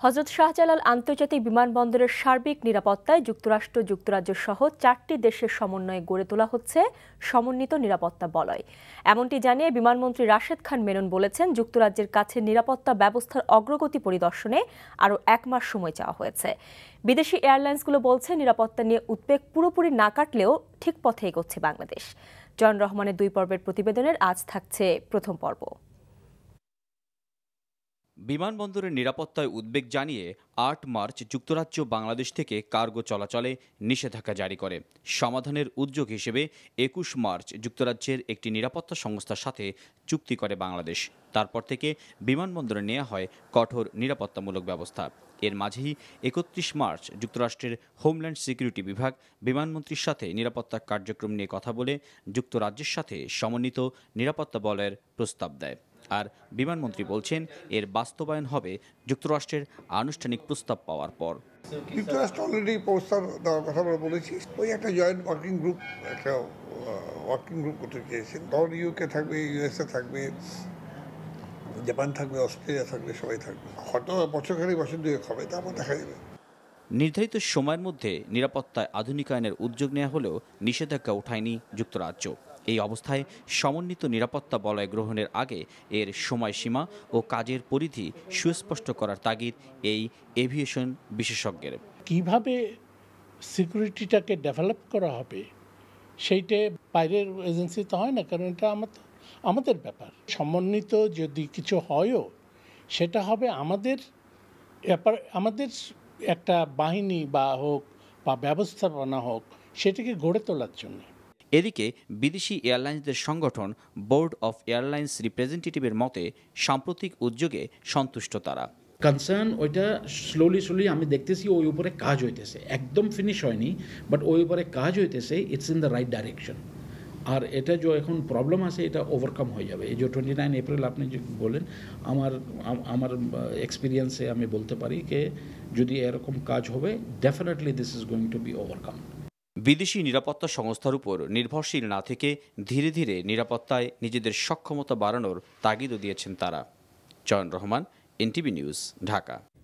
হযরত শাহজালাল আন্তর্জাতিক বিমানবন্দরের সার্বিক নিরাপত্তায় যুক্তরাষ্ট্র, যুক্তরাজ্য সহ 4টি দেশের সমন্বয়ে গড়ে তোলা হচ্ছে সমন্বিত নিরাপত্তা বলয়। এমনটি জানিয়ে বিমানমন্ত্রী রাশেদ খান মেনন বলেছেন, যুক্তরাজ্যের কাছে নিরাপত্তা ব্যবস্থার অগ্রগতি পরিদর্শনে আরও 1 মাস সময় চাওয়া হয়েছে। বিদেশি এয়ারলাইন্সগুলো বলছে, নিরাপত্তা নিয়ে উদ্বেগ পুরোপুরি না কাটলেও ঠিক পথে এগোচ্ছে বাংলাদেশ। জয়ন রহমানের 2 পর্বের প্রতিবেদনের আজ থাকছে প্রথম পর্ব। বিমানবন্দরের নিরাপত্তায় উদ্বেগ জানিয়ে 8 মার্চ যুক্তরাজ্য বাংলাদেশ থেকে কার্গো চলাচলে নিষেধাজ্ঞা জারি করে। সমাধানের উদ্যোগ হিসেবে 21 মার্চ যুক্তরাজ্যের একটি নিরাপত্তা সংস্থার সাথে চুক্তি করে বাংলাদেশ। তারপর থেকে বিমানবন্দরে নেওয়া হয় কঠোর নিরাপত্তামূলক ব্যবস্থা। এর মাঝেই 31 মার্চ যুক্তরাষ্ট্রের হোমল্যান্ড সিকিউরিটি বিভাগ বিমানমন্ত্রীর সাথে নিরাপত্তা কার্যক্রম নিয়ে কথা বলে যুক্তরাজ্যের সাথে সমন্বিত নিরাপত্তা বলয়ের প্রস্তাব দেয়। আর বিমানমন্ত্রী বলছেন, এর বাস্তবায়ন হবে যুক্তরাষ্ট্রের আনুষ্ঠানিক প্রস্তাব পাওয়ার পর। যুক্তরাষ্ট্র অলরেডি প্রস্তাব দেওয়ার কথা আমরা বলেছি। ওই একটা জয়েন্ট ওয়ার্কিং গ্রুপ করতে চেয়েছেন। তখন ইউকে থাকবে, ইউএসএ থাকবে, জাপান থাকবে, অস্ট্রেলিয়া থাকবে, সবাই থাকবে। হয়তো বছর 2 হবে, তারপর দেখা যাবে। নির্ধারিত সময়ের মধ্যে নিরাপত্তায় আধুনিকায়নের উদ্যোগ নেওয়া হলেও নিষেধাজ্ঞা ওঠায়নি যুক্তরাজ্য। এই অবস্থায় সমন্বিত নিরাপত্তা বলয় গ্রহণের আগে এর সময়সীমা ও কাজের পরিধি সুস্পষ্ট করার তাগিদ এই এভিয়েশন বিশেষজ্ঞের। কিভাবে সিকিউরিটিটাকে ডেভেলপ করা হবে সেইটা বাইরের এজেন্সিতে হয় না, কারণ এটা আমাদের ব্যাপার। সমন্বিত যদি কিছু হয়ও সেটা হবে আমাদের একটা বাহিনী বা হোক বা ব্যবস্থাপনা হোক, সেটাকে গড়ে তোলার জন্য। এদিকে বিদেশি এয়ারলাইন্সদের সংগঠন বোর্ড অফ এয়ারলাইন্স রিপ্রেজেন্টেটিভের মতে সাম্প্রতিক উদ্যোগে সন্তুষ্ট তারা। কনসার্ন ওইটা স্লোলি আমি দেখতেছি ওই উপরে কাজ হইতেছে, একদম ফিনিশ হয়নি, বাট ওই উপরে কাজ হইতেছে, it's in the right direction. আর এটা যে এখন প্রবলেম আছে এটা ওভারকাম হয়ে যাবে। এই যে 29 এপ্রিল আপনি যে বলেন, আমার এক্সপিরিয়েন্সে আমি বলতে পারি যে যদি এরকম কাজ হবে, definitely this is going to be overcome. বিদেশি নিরাপত্তা সংস্থার উপর নির্ভরশীল না থেকে ধীরে ধীরে নিরাপত্তায় নিজেদের সক্ষমতা বাড়ানোর তাগিদও দিয়েছেন তারা। Join Rahman, NTV news, Dhaka.